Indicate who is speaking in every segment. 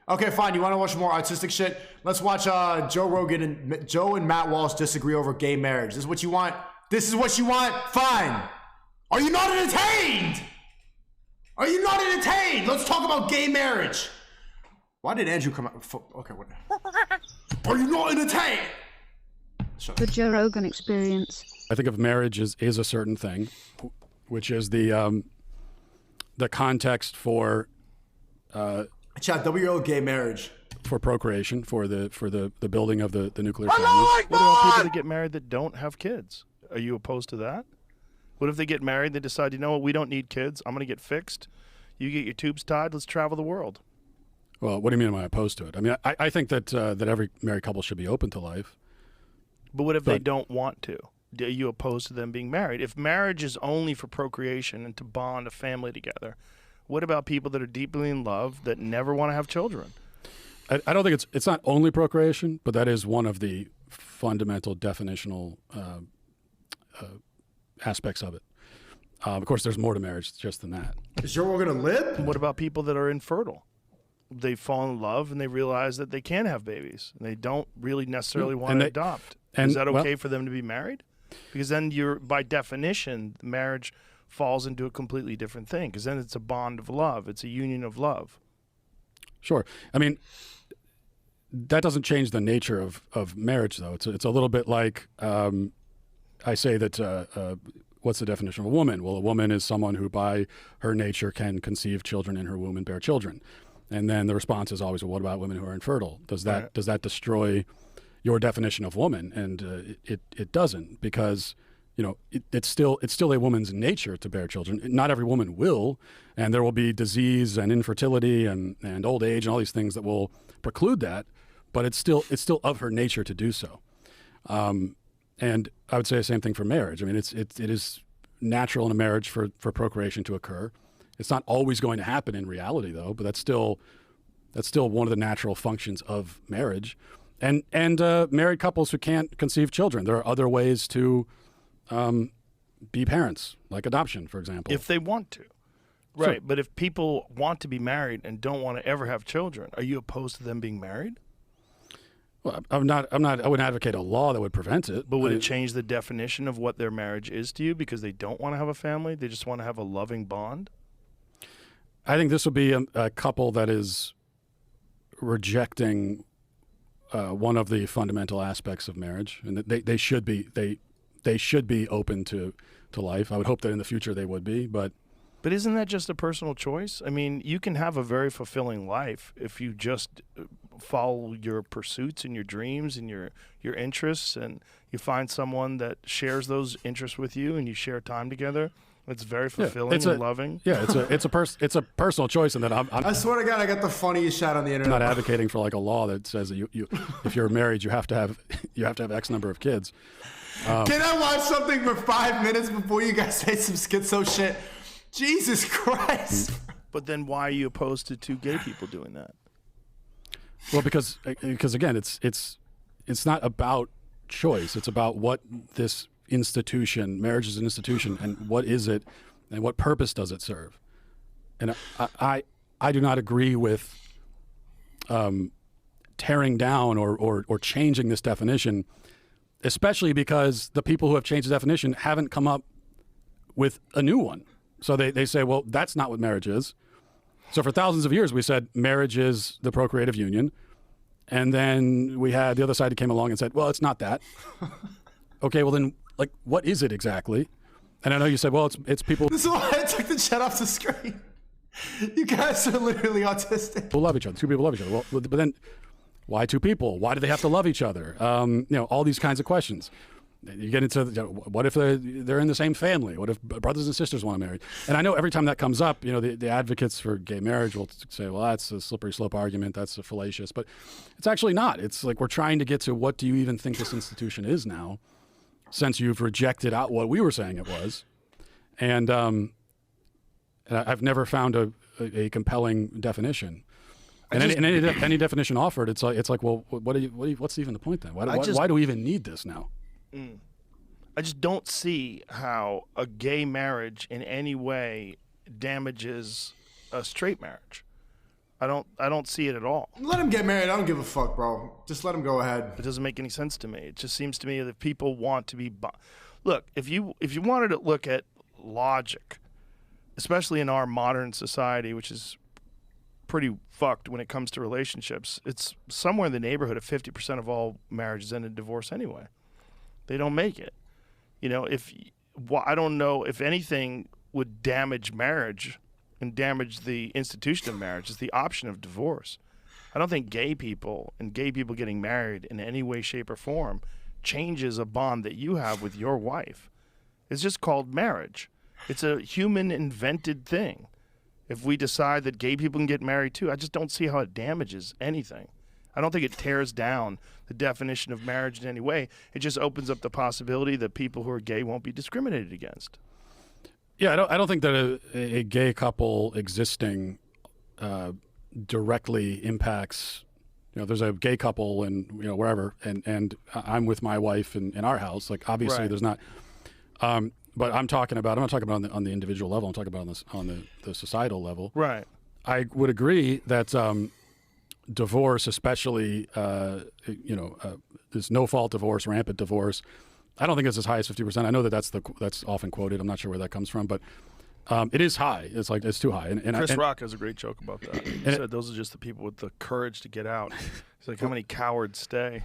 Speaker 1: Okay, fine. You want to watch more autistic shit? Let's watch Joe Rogan and Joe and Matt Walsh disagree over gay marriage. This is what you want? This is what you want? Fine. Are you not entertained? Are you not entertained? Let's talk about gay marriage. Why did Andrew come out? Okay, what? Are you not entertained?
Speaker 2: The Joe Rogan Experience.
Speaker 3: I think of marriage is a certain thing, which is the context for
Speaker 1: chat WO gay marriage,
Speaker 3: for procreation, for the building of the nuclear family.
Speaker 4: What about people that get married that don't have kids? Are you opposed to that? What if they get married, they decide, you know what, we don't need kids, I'm going to get fixed, you get your tubes tied, let's travel the world?
Speaker 3: Well, what do you mean am I opposed to it? I mean, I think that that every married couple should be open to life.
Speaker 4: But what if they don't want to? Are you opposed to them being married? If marriage is only for procreation and to bond a family together, what about people that are deeply in love that never want to have children?
Speaker 3: I don't think it's not only procreation, but that is one of the fundamental definitional aspects of it. Of course, there's more to marriage just than that.
Speaker 1: Is Joe Rogan a lib?
Speaker 4: What about people that are infertile? They fall in love and they realize that they can have babies and they don't really necessarily want to adopt. Is that okay for them to be married? Because then by definition, marriage falls into a completely different thing, because then it's a bond of love. It's a union of love.
Speaker 3: Sure. I mean, that doesn't change the nature of marriage, though. It's a little bit like I say that what's the definition of a woman? Well, a woman is someone who by her nature can conceive children in her womb and bear children. And then the response is always, well, what about women who are infertile? Does that destroy your definition of woman? And it doesn't, because it's still a woman's nature to bear children. Not every woman will, and there will be disease and infertility and old age and all these things that will preclude that. But it's still of her nature to do so. And I would say the same thing for marriage. I mean, it is natural in a marriage for procreation to occur. It's not always going to happen in reality, though. But that's still one of the natural functions of marriage. And married couples who can't conceive children, there are other ways to be parents, like adoption, for example.
Speaker 4: If they want to. Right. Sure. But if people want to be married and don't want to ever have children, are you opposed to them being married?
Speaker 3: Well, I wouldn't advocate a law that would prevent it.
Speaker 4: But would it change the definition of what their marriage is to you because they don't want to have a family? They just want to have a loving bond?
Speaker 3: I think this would be a couple that is rejecting one of the fundamental aspects of marriage, and that they should be open to life. I would hope that in the future they would be, but
Speaker 4: isn't that just a personal choice? I mean, you can have a very fulfilling life if you just follow your pursuits and your dreams and your interests, and you find someone that shares those interests with you and you share time together. It's very fulfilling and loving.
Speaker 3: Yeah, it's a personal choice, and that
Speaker 1: I swear to God, I got the funniest shot on the internet.
Speaker 3: I'm not advocating for like a law that says that you if you're married you have to have X number of kids.
Speaker 1: Can I watch something for 5 minutes before you guys say some schizo shit? Jesus Christ!
Speaker 4: But then why are you opposed to two gay people doing that?
Speaker 3: Well, because again, it's not about choice. It's about what this institution, marriage is an institution, and what is it, and what purpose does it serve? And I do not agree with tearing down or changing this definition, especially because the people who have changed the definition haven't come up with a new one. So they say, well, that's not what marriage is. So for thousands of years, we said marriage is the procreative union. And then we had the other side that came along and said, well, it's not that. Okay, well then, like, what is it exactly? And I know you said, well, it's people.
Speaker 1: This is why I took the chat off the screen. You guys are literally autistic.
Speaker 3: Who love each other. Two people love each other. Well, but then why two people? Why do they have to love each other? All these kinds of questions. You get into what if they're in the same family? What if brothers and sisters want to marry? And I know every time that comes up, the advocates for gay marriage will say, well, that's a slippery slope argument. That's a fallacious. But it's actually not. It's like we're trying to get to what do you even think this institution is now, since you've rejected out what we were saying it was. And I've never found a compelling definition. And any definition offered, it's like, well, what's even the point then? Why do we even need this now?
Speaker 4: I just don't see how a gay marriage in any way damages a straight marriage. I don't see it at all.
Speaker 1: Let him get married. I don't give a fuck, bro. Just let him go ahead.
Speaker 4: It doesn't make any sense to me. It just seems to me that people want to be. Look, if you wanted to look at logic, especially in our modern society, which is pretty fucked when it comes to relationships, it's somewhere in the neighborhood of 50% of all marriages end in divorce anyway. They don't make it. You know, I don't know if anything would damage marriage and damage the institution of marriage is the option of divorce. I don't think gay people and gay people getting married in any way, shape, or form changes a bond that you have with your wife. It's just called marriage. It's a human invented thing. If we decide that gay people can get married too, I just don't see how it damages anything. I don't think it tears down the definition of marriage in any way. It just opens up the possibility that people who are gay won't be discriminated against.
Speaker 3: Yeah, I don't think that a gay couple existing directly impacts. You know, there's a gay couple and wherever, and I'm with my wife in our house. Like obviously,
Speaker 4: Right.
Speaker 3: there's not. But I'm not talking about on the individual level. I'm talking about on the societal level.
Speaker 4: Right.
Speaker 3: I would agree that divorce, especially this no-fault divorce, rampant divorce. I don't think it's as high as 50%. I know that's often quoted. I'm not sure where that comes from, but it is high. It's too high. And
Speaker 4: Chris Rock has a great joke about that. He said those are just the people with the courage to get out. It's like, how many cowards stay?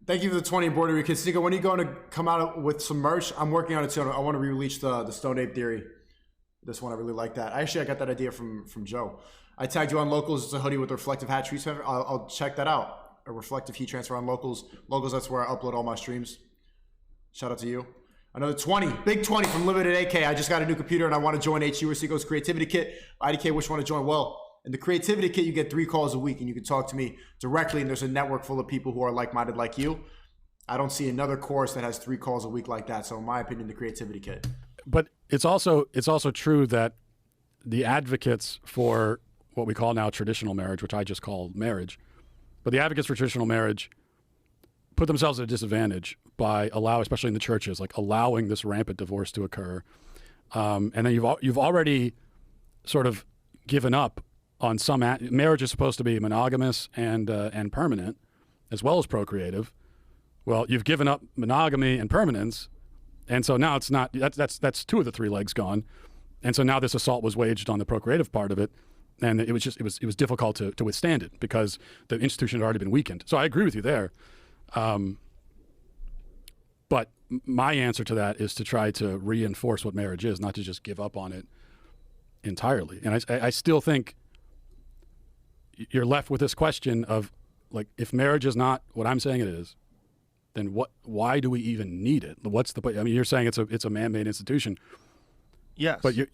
Speaker 1: Thank you for the 20 embroidery kids. SNEAKO, when are you going to come out with some merch? I'm working on it too. I want to re-release the Stone Ape Theory. This one, I really like that. Actually, I got that idea from Joe. I tagged you on Locals. It's a hoodie with a reflective hat transfer. I'll check that out. A reflective heat transfer on Locals. Locals, that's where I upload all my streams. Shout out to you. Another 20, big 20 from Limited AK. I just got a new computer and I want to join HU or SNEAKO's Creativity Kit. IDK, which one to join? Well, in the Creativity Kit, you get 3 calls a week and you can talk to me directly. And there's a network full of people who are like-minded like you. I don't see another course that has 3 calls a week like that. So in my opinion, the Creativity Kit.
Speaker 3: But it's also true that the advocates for what we call now traditional marriage, which I just call marriage, but the advocates for traditional marriage put themselves at a disadvantage by especially in the churches, like allowing this rampant divorce to occur. And then you've already sort of given up on some marriage is supposed to be monogamous and permanent, as well as procreative. Well, you've given up monogamy and permanence, and so now it's not. That's 2 of the 3 legs gone, and so now this assault was waged on the procreative part of it, and it was difficult to withstand it because the institution had already been weakened. So I agree with you there, but my answer to that is to try to reinforce what marriage is, not to just give up on it entirely. And I still think you're left with this question of, like, if marriage is not what I'm saying it is, then why do we even need it? What's the point? I mean, you're saying it's a man-made institution.
Speaker 4: Yes.
Speaker 3: But you're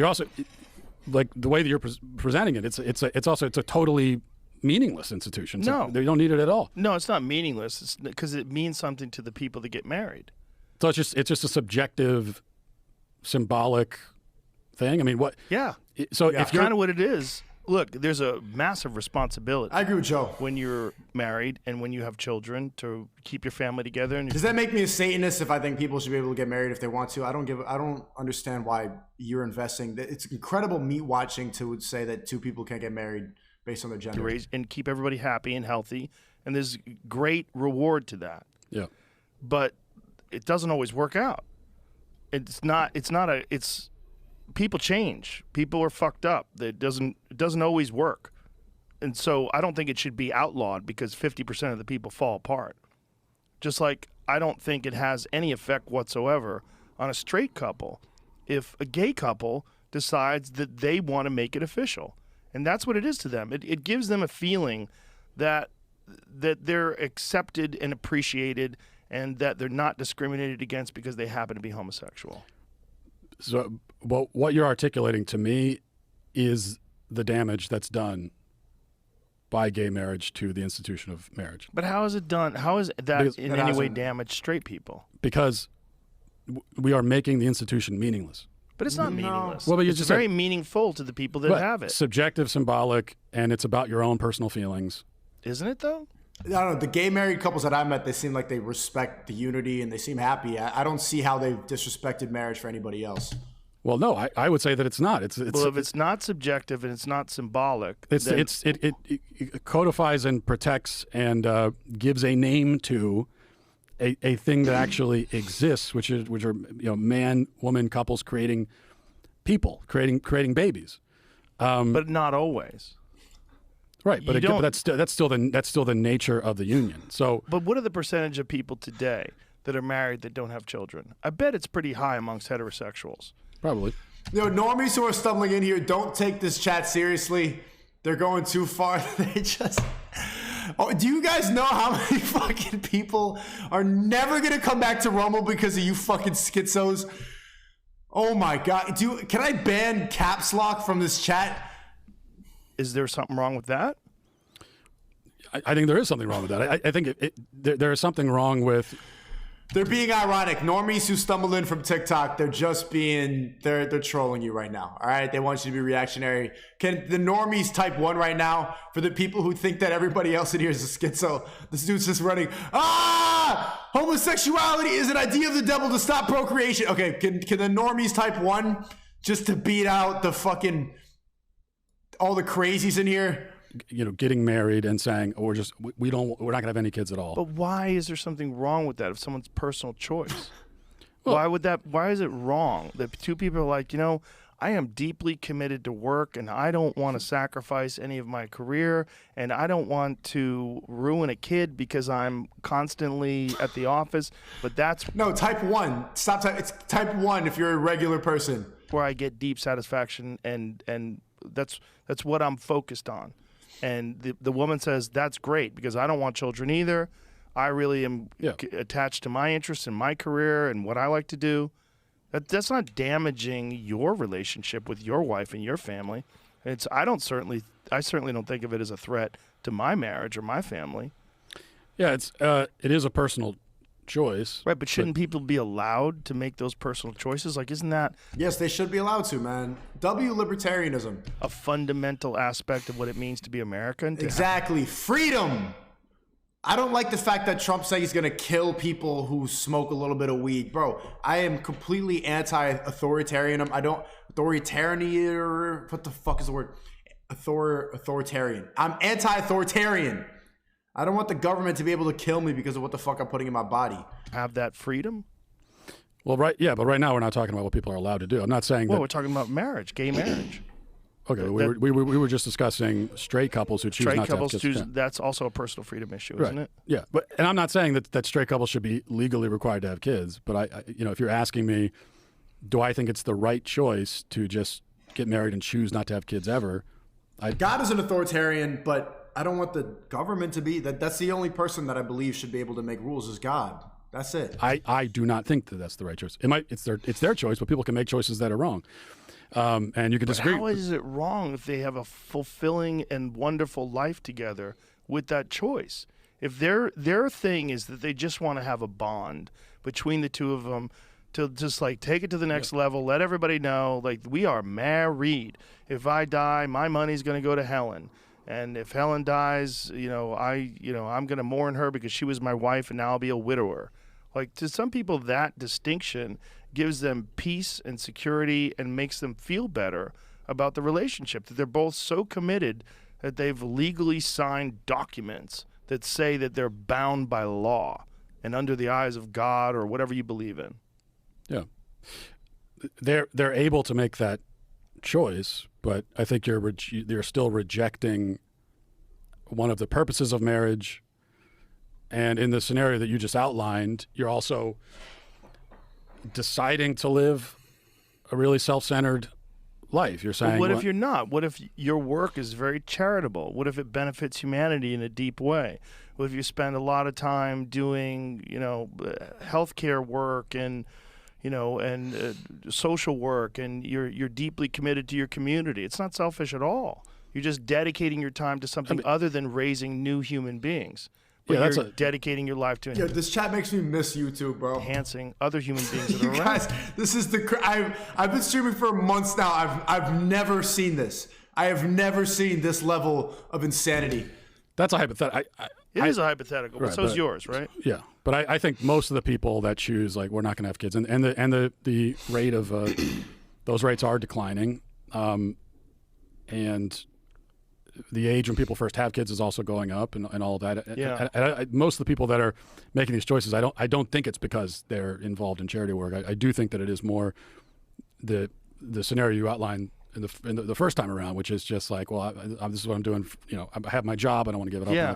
Speaker 3: also, like, the way that you're presenting it, it's a totally meaningless institution. So
Speaker 4: No.
Speaker 3: they don't need it at all.
Speaker 4: No, it's not meaningless. It's because it means something to the people that get married.
Speaker 3: So it's just a subjective, symbolic thing. I mean, what?
Speaker 4: Yeah.
Speaker 3: So
Speaker 4: It's
Speaker 3: if you're
Speaker 4: kind of what it is. Look, there's a massive responsibility.
Speaker 1: I agree with Joe.
Speaker 4: When you're married and when you have children to keep your family together. And
Speaker 1: Does that make me a Satanist if I think people should be able to get married if they want to? I don't understand why you're investing. It's incredible meat watching to say that 2 people can't get married based on their gender.
Speaker 4: to raise and keep everybody happy and healthy, and there's great reward to that.
Speaker 3: yeah.
Speaker 4: But it doesn't always work out. It's people change. People are fucked up. It doesn't always work. And so I don't think it should be outlawed because 50% of the people fall apart. Just like I don't think it has any effect whatsoever on a straight couple if a gay couple decides that they want to make it official. And that's what it is to them. It gives them a feeling that they're accepted and appreciated and that they're not discriminated against because they happen to be homosexual.
Speaker 3: So, well, what you're articulating to me is the damage that's done by gay marriage to the institution of marriage.
Speaker 4: But how is it done? How is that in any way damaged straight people?
Speaker 3: Because we are making the institution meaningless.
Speaker 4: But it's not meaningless.
Speaker 3: Well, but you
Speaker 4: it's
Speaker 3: just
Speaker 4: very
Speaker 3: said,
Speaker 4: meaningful to the people that have it.
Speaker 3: Subjective, symbolic, and it's about your own personal feelings.
Speaker 4: Isn't it, though?
Speaker 1: I don't know. The gay married couples that I met, they seem like they respect the unity and they seem happy. I don't see how they've disrespected marriage for anybody else.
Speaker 3: Well, no, I would say that it's not.
Speaker 4: Well, if it's not subjective and it's not symbolic,
Speaker 3: it codifies and protects and gives a name to a thing that actually exists, which are man, woman couples creating people, creating babies.
Speaker 4: But not always.
Speaker 3: Right, but that's still the nature of the union. So,
Speaker 4: but what are the percentage of people today that are married that don't have children? I bet it's pretty high amongst heterosexuals.
Speaker 3: Probably.
Speaker 1: Normies who are stumbling in here, don't take this chat seriously. They're going too far. They just... Oh, do you guys know how many fucking people are never going to come back to Rumble because of you fucking schizos? Oh my God. Can I ban caps lock from this chat?
Speaker 4: Is there something wrong with that?
Speaker 1: I think there is something wrong with that. I think there is something wrong with... They're being ironic. Normies who stumble in from TikTok, they're trolling you right now. All right? They want you to be reactionary. Can the normies type 1 right now for the people who think that everybody else in here is a schizo? This dude's just running, homosexuality is an idea of the devil to stop procreation. Okay, can the normies type 1 just to beat out the fucking, all the crazies in here? Getting married and saying, we're not gonna have any kids at all.
Speaker 4: But why is there something wrong with that? If someone's personal choice, why is it wrong that two people are like, I am deeply committed to work and I don't want to sacrifice any of my career and I don't want to ruin a kid because I'm constantly at the office. But that's
Speaker 1: no type 1. It's type 1 if you're a regular person.
Speaker 4: Where I get deep satisfaction and that's what I'm focused on. And the woman says, that's great because I don't want children either. I really am attached to my interests and my career and what I like to do. That's not damaging your relationship with your wife and your family. I certainly don't think of it as a threat to my marriage or my family.
Speaker 1: Yeah, it is a personal choice.
Speaker 4: Right, but shouldn't people be allowed to make those personal choices? Like, isn't that...
Speaker 1: Yes, they should be allowed to, man. Libertarianism.
Speaker 4: A fundamental aspect of what it means to be American?
Speaker 1: Exactly. Freedom! I don't like the fact that Trump said he's going to kill people who smoke a little bit of weed. Bro, I am completely anti-authoritarian. What the fuck is the word? Authoritarian. I'm anti-authoritarian. I don't want the government to be able to kill me because of what the fuck I'm putting in my body.
Speaker 4: Have that freedom?
Speaker 3: Well, but right now we're not talking about what people are allowed to do. I'm not saying
Speaker 4: we're talking about marriage, gay marriage.
Speaker 3: Okay, we were just discussing straight couples who choose not to have kids.
Speaker 4: That's also a personal freedom issue, isn't it?
Speaker 3: Yeah, and I'm not saying that straight couples should be legally required to have kids, but I if you're asking me, do I think it's the right choice to just get married and choose not to have kids ever?
Speaker 1: God is an authoritarian, but I don't want the government to be. That's the only person that I believe should be able to make rules is God. That's it.
Speaker 3: I do not think that that's the right choice. It's their choice, but people can make choices that are wrong. And you can disagree.
Speaker 4: How is it wrong if they have a fulfilling and wonderful life together with that choice? If their thing is that they just want to have a bond between the two of them to just like take it to the next level, let everybody know like we are married. If I die, my money's going to go to Helen. And if Helen dies, I'm going to mourn her because she was my wife and now I'll be a widower. Like to some people, that distinction gives them peace and security and makes them feel better about the relationship, that they're both so committed that they've legally signed documents that say that they're bound by law and under the eyes of God or whatever you believe in.
Speaker 3: Yeah. They're able to make that choice, but I think you're still rejecting one of the purposes of marriage. And in the scenario that you just outlined, you're also deciding to live a really self-centered life. You're saying,
Speaker 4: but what if you're not? What if your work is very charitable? What if it benefits humanity in a deep way? What if you spend a lot of time doing, healthcare work and social work, and you're deeply committed to your community? It's not selfish at all. You're just dedicating your time to something other than raising new human beings. But you're dedicating your life to
Speaker 1: this chat makes me miss YouTube, bro.
Speaker 4: Enhancing other human beings that are around.
Speaker 1: Guys, this is I've been streaming for months now. I've never seen this. I have never seen this level of insanity.
Speaker 3: That's a hypothetical.
Speaker 4: It is a hypothetical, but so is yours, right?
Speaker 3: Yeah, but I think most of the people that choose like we're not going to have kids, and the rate of the those rates are declining, and the age when people first have kids is also going up, and all of that.
Speaker 4: Yeah.
Speaker 3: And most of the people that are making these choices, I don't think it's because they're involved in charity work. I do think that it is more the scenario you outlined in the first time around, which is just like, well, this is what I'm doing. I have my job. I don't want to give it up.
Speaker 4: Yeah.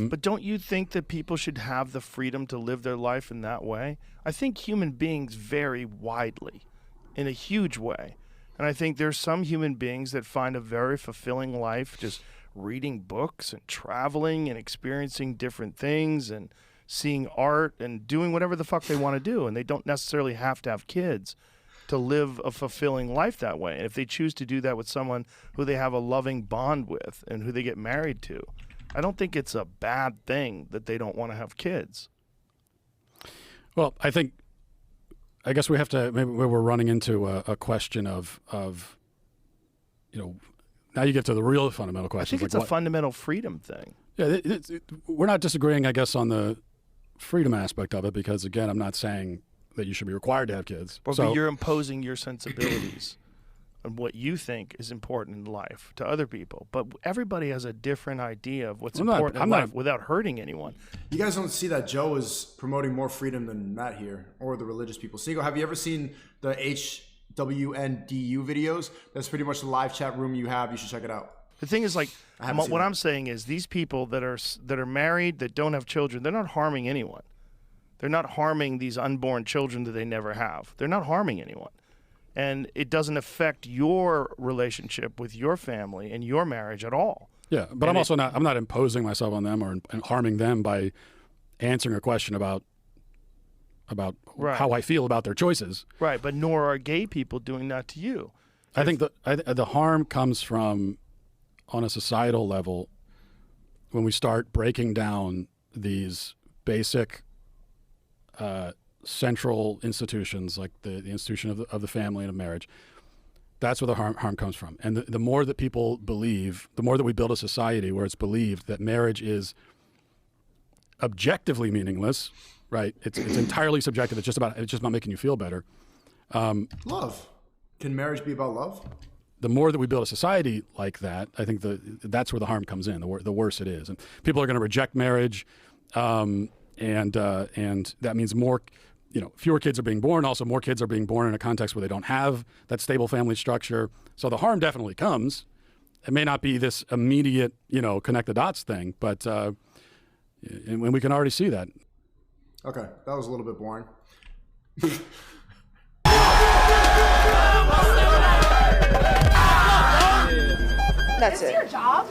Speaker 4: But don't you think that people should have the freedom to live their life in that way? I think human beings vary widely, in a huge way. And I think there's some human beings that find a very fulfilling life just reading books and traveling and experiencing different things and seeing art and doing whatever the fuck they want to do. And they don't necessarily have to have kids to live a fulfilling life that way. And if they choose to do that with someone who they have a loving bond with and who they get married to, I don't think it's a bad thing that they don't want to have kids.
Speaker 3: Well, I guess we have to, maybe we're running into a question of now you get to the real fundamental question.
Speaker 4: I think it's a fundamental freedom thing.
Speaker 3: Yeah, we're not disagreeing, I guess, on the freedom aspect of it, because again, I'm not saying that you should be required to have kids.
Speaker 4: But you're imposing your sensibilities and what you think is important in life to other people. But everybody has a different idea of what's important in life without hurting anyone.
Speaker 1: You guys don't see that Joe is promoting more freedom than Matt here, or the religious people. SNEAKO, have you ever seen the HWNDU videos? That's pretty much the live chat room you have. You should check it out.
Speaker 4: The thing is, like, what I'm saying is these people that are married, that don't have children, they're not harming anyone. They're not harming these unborn children that they never have. They're not harming anyone. And it doesn't affect your relationship with your family and your marriage at all.
Speaker 3: Yeah, but I'm not imposing myself on them or harming them by answering a question about how I feel about their choices.
Speaker 4: Right, but nor are gay people doing that to you.
Speaker 3: I think the harm comes from, on a societal level, when we start breaking down these basic central institutions, like the institution of the family and of marriage. That's where the harm comes from. And the more that people believe, the more that we build a society where it's believed that marriage is objectively meaningless, right? It's entirely subjective. It's just about making you feel better.
Speaker 1: Love. Can marriage be about love?
Speaker 3: The more that we build a society like that, I think that's where the harm comes in. The worse it is, and people are going to reject marriage, and that means more. Fewer kids are being born. Also, more kids are being born in a context where they don't have that stable family structure. So the harm definitely comes. It may not be this immediate, connect the dots thing, but and we can already see that.
Speaker 1: Okay, that was a little bit boring.
Speaker 5: That's it. Your job?